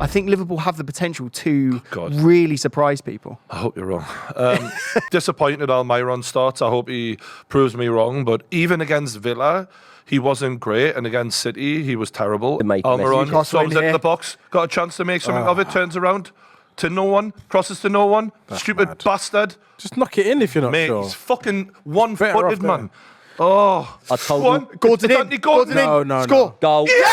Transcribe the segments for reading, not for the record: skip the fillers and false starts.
I think Liverpool have the potential to really surprise people. I hope you're wrong. Disappointed Almiron starts. I hope he proves me wrong. But even against Villa, he wasn't great. And against City, he was terrible. Almiron storms into the box, got a chance to make something of it, turns around to no one, crosses to no one. Stupid bastard. Just knock it in if you're not sure. He's fucking one-footed, man. Oh, I told you. Gordon in. No. Score. Goal. Yes,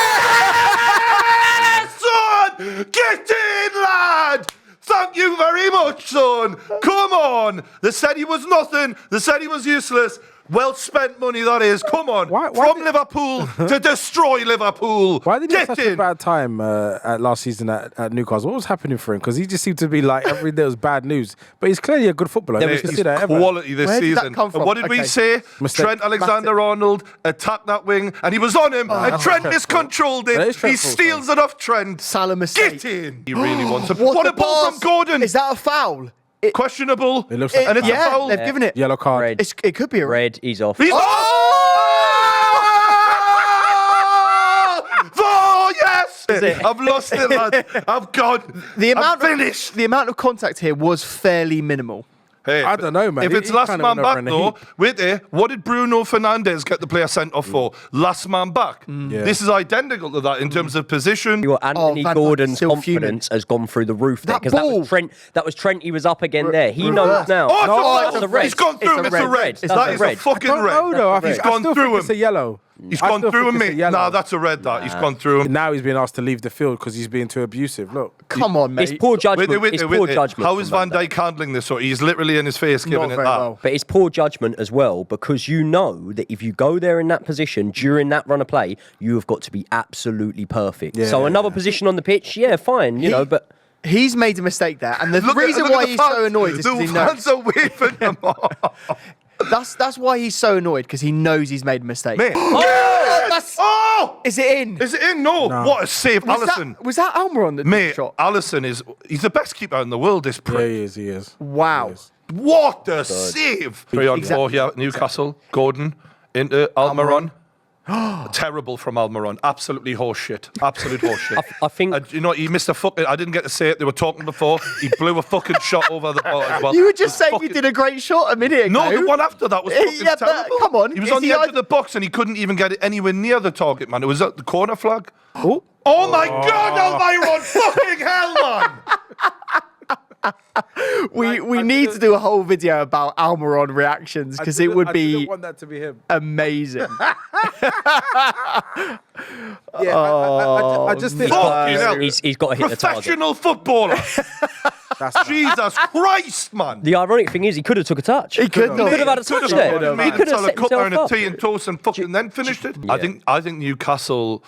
son! Get in, lad! Thank you very much, son. Come on. They said he was nothing. They said he was useless. Well spent money, that is. Come on. From Liverpool to destroy Liverpool. Why did he have such a bad time last season at Newcastle? What was happening for him? Because he just seemed to be like every day was bad news. But he's clearly a good footballer. He's quality this season. Did that come from? And what did we say? Trent Alexander-Arnold attacked that wing and he was on him. And Trent miscontrolled it. He steals it off Trent. Salah mistake. Get in. He really wants it. What a ball from Gordon. Is that a foul? Questionable. It looks like and it's a foul. They've given it. Yellow card. Red. It could be a Red. He's off. He's Oh, yes! I've lost it, lad. I've gone. The amount finished. The amount of contact here was fairly minimal. Hey, I don't know, man. If it's last man back, though, wait there. What did Bruno Fernandes get the player sent off for? Last man back. Yeah. This is identical to that in terms of position. Your Anthony Gordon's confidence has gone through the roof there because that was Trent. That was Trent. He was up again there. He knows now. Oh, it's a red. He's gone through him. It's a red. That is a fucking red. He's gone through him. It's a yellow. He's gone through him, mate. Nah, that's a red. That he's gone through him. Now he's being asked to leave the field because he's being too abusive. Look, come on, mate. It's poor judgment. It's poor judgment. How is Van Dijk handling this? So he's literally in his face giving it that. Well. But it's poor judgment as well because you know that if you go there in that position during that run of play, you have got to be absolutely perfect. Yeah. So another position on the pitch, yeah, fine, you know, but. He's made a mistake there, and the reason why he's so annoyed is because he knows. The fans are waving him off. That's why he's so annoyed, because he knows he's made a mistake. Mate. Is it in? Is it in? No. What a save, Alisson. Was that Almiron that shot? Alisson he's the best keeper in the world, this prick. Yeah, he is. Wow. He is. What a save. 3-on-4 here at Newcastle. Gordon into Almiron. Terrible from Almiron. Absolutely horseshit. Absolute horseshit. I think... you know, he missed a fucking... I didn't get to say it. They were talking before. He blew a fucking shot over the bar as well. You were just saying you did a great shot a minute ago. No, the one after that was fucking terrible. But, come on. He was on the edge of the box and he couldn't even get it anywhere near the target, man. It was at the corner flag. Oh my God, Almiron! Fucking hell, man! We need to do a whole video about Almiron reactions because it would be. I didn't want that to be him. Amazing. I just think he's got to hit the target. Professional footballer. Jesus Christ, man. The ironic thing is, he could have took a touch. He could have had a touch there. He could have set himself and a up. tea and toast and fucking then finished it. Yeah. I think Newcastle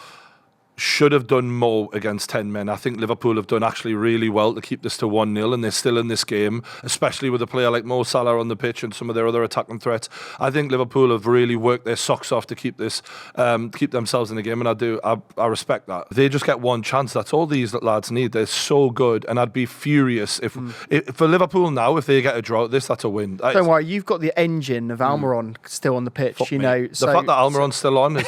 should have done more against 10 men. I think Liverpool have done actually really well to keep this to 1-0 and they're still in this game, especially with a player like Mo Salah on the pitch and some of their other attacking threats. I think Liverpool have really worked their socks off to keep this, keep themselves in the game, and I respect that. They just get one chance. That's all these lads need. They're so good, and I'd be furious if for Liverpool now, if they get a draw at this, that's a win. Don't worry, you've got the engine of Almiron still on the pitch. Fuck you me. know, the fact that Almiron's still on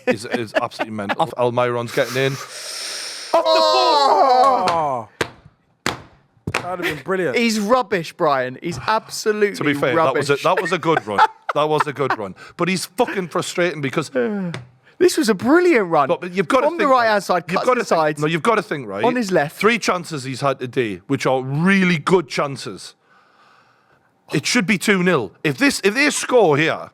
is absolutely mental. Almiron's getting in. Off the ball! that would have been brilliant. He's rubbish, Brian. He's absolutely To be fair, rubbish. that was a good run. That was a good run. But he's fucking frustrating because this was a brilliant run. but you've got to from think, the right hand side, cuts to the side. No, you've got to think, right? On his left. 3 chances he's had today, which are really good chances. It should be 2-0. If they score here.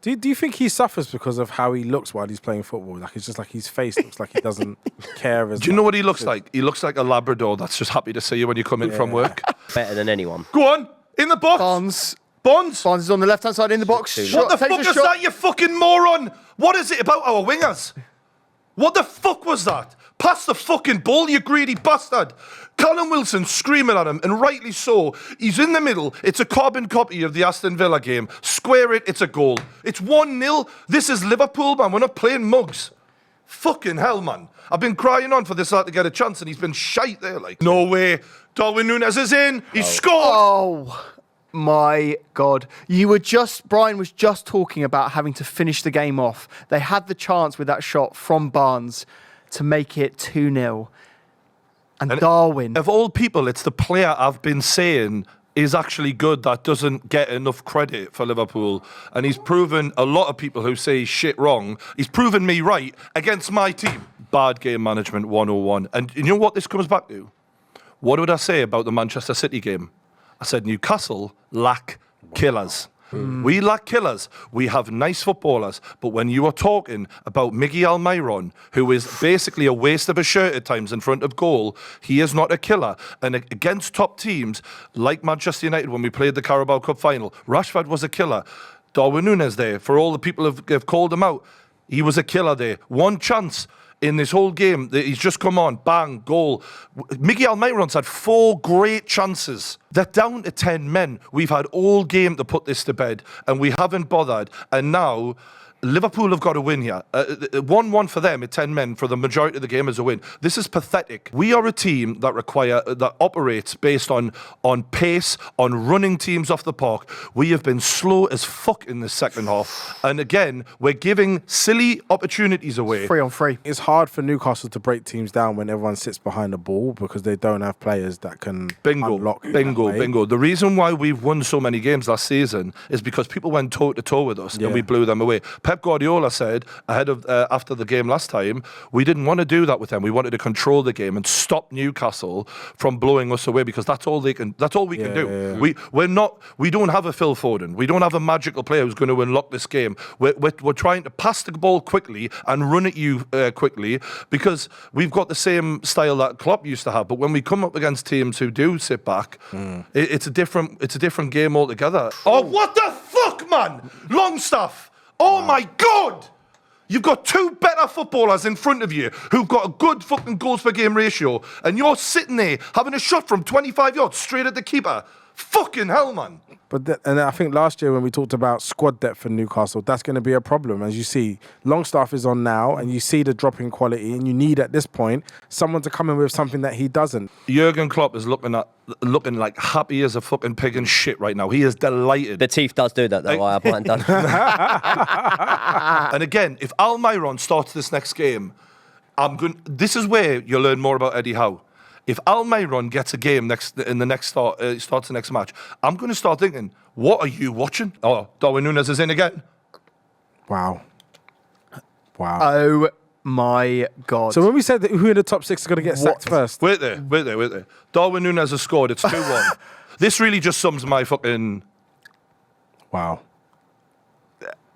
Do you think he suffers because of how he looks while he's playing football? Like it's just like his face looks like he doesn't care as Do you know what he looks like? He looks like a Labrador that's just happy to see you when you come in from work. Better than anyone. Go on, in the box. Bonds is on the left hand side in the box. What the fuck is that, you fucking moron? What is it about our wingers? What the fuck was that? Pass the fucking ball, you greedy bastard. Callum Wilson screaming at him, and rightly so. He's in the middle. It's a carbon copy of the Aston Villa game. Square it, it's a goal. It's 1-0. This is Liverpool, man. We're not playing mugs. Fucking hell, man. I've been crying on for this lad to get a chance, and he's been shite there, like. No way. Darwin Nunez is in. He scored. Oh, my God. Brian was just talking about having to finish the game off. They had the chance with that shot from Barnes to make it 2-0. And Darwin. Of all people, it's the player I've been saying is actually good that doesn't get enough credit for Liverpool. And he's proven a lot of people who say shit wrong. He's proven me right against my team. Bad game management 101. And you know what this comes back to? What would I say about the Manchester City game? I said Newcastle lack killers. We lack killers. We have nice footballers. But when you are talking about Miggy Almiron, who is basically a waste of a shirt at times in front of goal, he is not a killer. And against top teams, like Manchester United when we played the Carabao Cup final, Rashford was a killer. Darwin Nunez there, for all the people who have called him out, he was a killer there. One chance in this whole game, he's just come on, bang, goal. Miggy Almiron's had 4 great chances. They're down to 10 men. We've had all game to put this to bed, and we haven't bothered. And now Liverpool have got to win here. 1-1 for them at 10 men for the majority of the game is a win. This is pathetic. We are a team that operates based on pace, on running teams off the park. We have been slow as fuck in the second half. And again, we're giving silly opportunities away. 3-on-3. It's hard for Newcastle to break teams down when everyone sits behind the ball because they don't have players that can unlock. Bingo. The reason why we've won so many games last season is because people went toe-to-toe with us and we blew them away. Pep Guardiola said after the game last time, we didn't want to do that with them. We wanted to control the game and stop Newcastle from blowing us away because that's all we can do. Yeah. We don't have a Phil Foden. We don't have a magical player who's going to unlock this game. We're trying to pass the ball quickly and run at you quickly because we've got the same style that Klopp used to have. But when we come up against teams who do sit back, it's a different game altogether. Oh, what the fuck, man! Longstaff! Oh my God! You've got 2 better footballers in front of you who've got a good fucking goals per game ratio, and you're sitting there having a shot from 25 yards straight at the keeper. Fucking hell, man. And I think last year when we talked about squad depth for Newcastle, that's going to be a problem. As you see, Longstaff is on now, and you see the drop in quality, and you need at this point someone to come in with something that he doesn't. Jurgen Klopp is looking like happy as a fucking pig in shit right now. He is delighted. The teeth does do that though. I haven't done. And again, if Almiron starts this next game, this is where you'll learn more about Eddie Howe. If Almiron gets a game starts the next match, I'm going to start thinking, what are you watching? Oh, Darwin Nunez is in again. Wow. Oh my God. So when we said that who in the top 6 is going to get sacked first? Wait there. Darwin Nunez has scored. It's 2-1. This really just sums my fucking... Wow.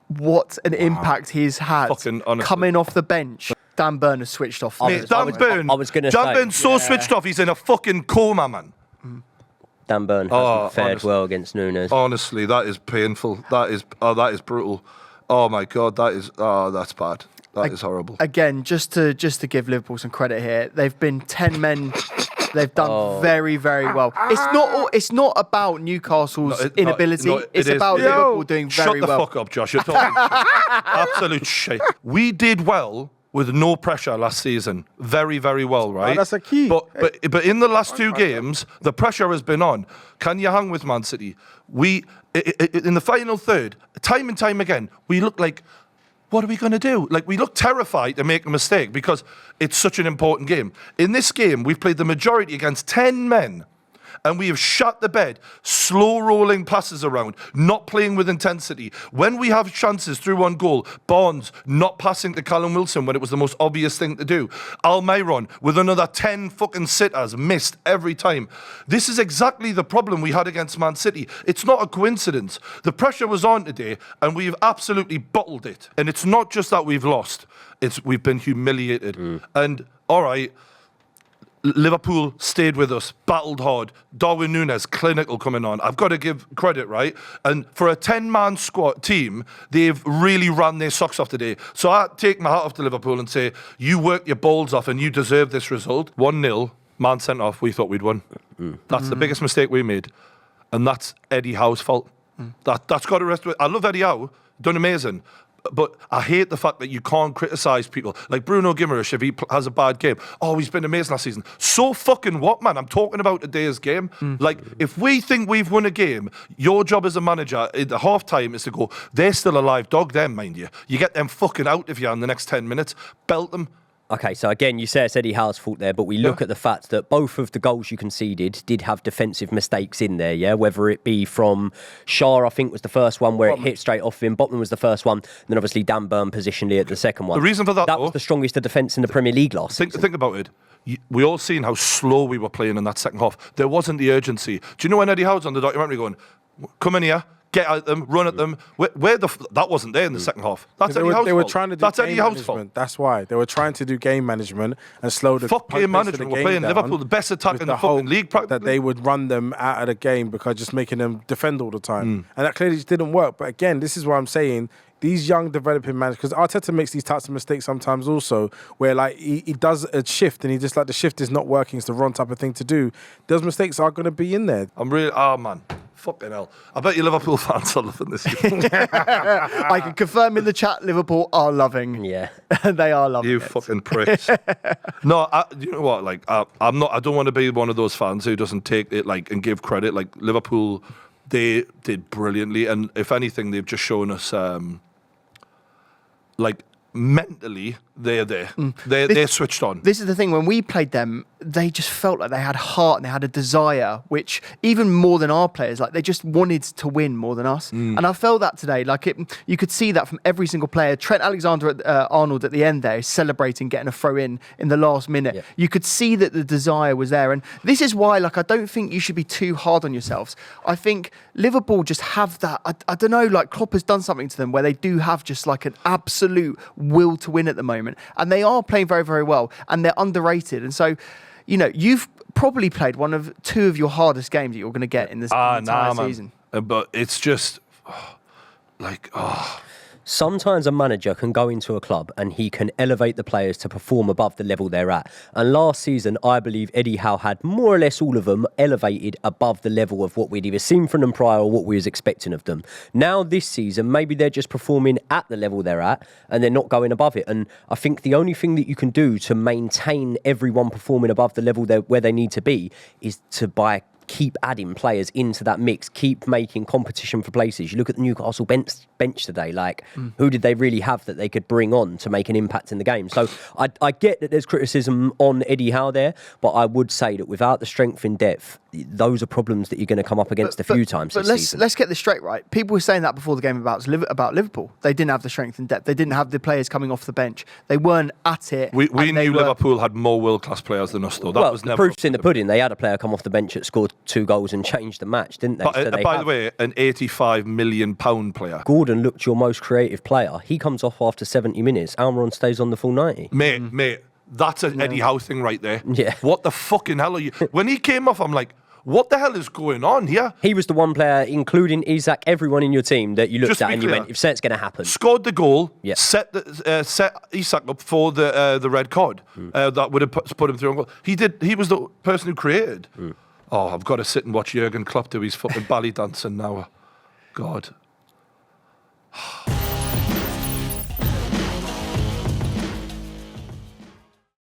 What an impact he's had Fucking honestly. coming off the bench. Dan Burn has switched off. Mate, Dan Burn's so switched off, he's in a fucking coma, man. Dan Burn hasn't fared well against Nunez. Honestly, that is painful. That is brutal. Oh my God, that's bad. That is horrible. Again, just to give Liverpool some credit here, they've been 10 men. They've done very, very well. It's not about Newcastle's inability. It's about Liverpool doing very well. Shut the fuck up, Josh. You're talking shit. Absolute shit. We did well with no pressure last season. Very, very well, right? That's a key. But in the last 2 games, the pressure has been on. Can you hang with Man City? In the final third, time and time again, we look like, what are we going to do? Like, we look terrified to make a mistake because it's such an important game. In this game, we've played the majority against 10 men. And we have shut the bed, slow rolling passes around, not playing with intensity. When we have chances through one goal, Barnes not passing to Callum Wilson when it was the most obvious thing to do. Almiron with another 10 fucking sitters, missed every time. This is exactly the problem we had against Man City. It's not a coincidence. The pressure was on today and we've absolutely bottled it. And it's not just that we've lost, we've been humiliated. And all right, Liverpool stayed with us, battled hard. Darwin Nunez, clinical coming on. I've got to give credit, right? And for a 10-man squad team, they've really ran their socks off today. So I take my hat off to Liverpool and say, you worked your balls off and you deserve this result. 1-0, man sent off, we thought we'd won. That's the biggest mistake we made. And that's Eddie Howe's fault. That's got to rest with. I love Eddie Howe, done amazing. But I hate the fact that you can't criticise people. Like Bruno Guimaraes, if he has a bad game. Oh, he's been amazing last season. So fucking what, man? I'm talking about today's game. Like, if we think we've won a game, your job as a manager at the half-time is to go, they're still alive. Dog them, mind you. You get them fucking out of you in the next 10 minutes. Belt them. Okay, so again, you say it's Eddie Howe's fault there, but we look at the fact that both of the goals you conceded did have defensive mistakes in there, yeah? Whether it be from Shah, I think, was the first one where it hit straight off him. Botman was the first one. And then obviously Dan Burn positionally at the second one. The reason for that, was the strongest of defence in the Premier League last season. Think about it. We all seen how slow we were playing in that second half. There wasn't the urgency. Do you know when Eddie Howe's on the documentary going, come in here, get at them, run at them? That wasn't there in the second half. That's Eddie Howe's fault. They were trying to do That's game Eddie Howe's management. fault. That's why. They were trying to do game management and slow the Fuck game pace of the management. We're game playing down Liverpool, the best attack with in the fucking league, practically. that they would run them out of the game because just making them defend all the time. And that clearly just didn't work. But again, this is what I'm saying. These young developing managers, because Arteta makes these types of mistakes sometimes also, where like he does a shift and he just like the shift is not working, it's the wrong type of thing to do. Those mistakes are going to be in there. Man, fucking hell. I bet you Liverpool fans are loving this. I can confirm in the chat, Liverpool are loving. Yeah. They are loving You it. fucking pricks. No, you know what? Like, I'm not. I don't want to be one of those fans who doesn't take it like and give credit. Like Liverpool, they did brilliantly, and if anything, they've just shown us. Like mentally, they're there. They're switched on. This is the thing. When we played them, they just felt like they had heart and they had a desire, which even more than our players, like they just wanted to win more than us. And I felt that today. Like you could see that from every single player. Trent Alexander-Arnold at the end there is celebrating getting a throw in the last minute. Yeah. You could see that the desire was there. And this is why, like, I don't think you should be too hard on yourselves. I think Liverpool just have that. I don't know. Like Klopp has done something to them where they do have just like an absolute will to win at the moment, and they are playing very, very well, and they're underrated. And so, you know, you've probably played two of your hardest games that you're going to get in this entire season. But it's just Sometimes a manager can go into a club and he can elevate the players to perform above the level they're at. And last season, I believe Eddie Howe had more or less all of them elevated above the level of what we'd either seen from them prior or what we was expecting of them. Now this season, maybe they're just performing at the level they're at and they're not going above it. And I think the only thing that you can do to maintain everyone performing above the level where they need to be is to keep adding players into that mix, keep making competition for places. You look at the Newcastle bench today, like who did they really have that they could bring on to make an impact in the game? So I get that there's criticism on Eddie Howe there, but I would say that without the strength in depth, those are problems that you're going to come up against a few times this season. Let's get this straight, right? People were saying that before the game about Liverpool. They didn't have the strength and depth. They didn't have the players coming off the bench. They weren't at it. We knew Liverpool had more world-class players than us, though. That was never proof's in the pudding. They had a player come off the bench that scored 2 goals and changed the match, didn't they? By the way, an £85 million player. Gordon looked your most creative player. He comes off after 70 minutes. Almiron stays on the full 90. Mate, that's an Eddie Howe thing right there. Yeah. What the fucking hell are you? When he came off, I'm like, what the hell is going on here? He was the one player, including Isak, everyone in your team, that you looked at and you went, if it's going to happen. Scored the goal, yeah. set Isak up for the red card. That would have put him through a goal. He was the person who created. Oh, I've got to sit and watch Jurgen Klopp do his fucking ballet dancing now. God.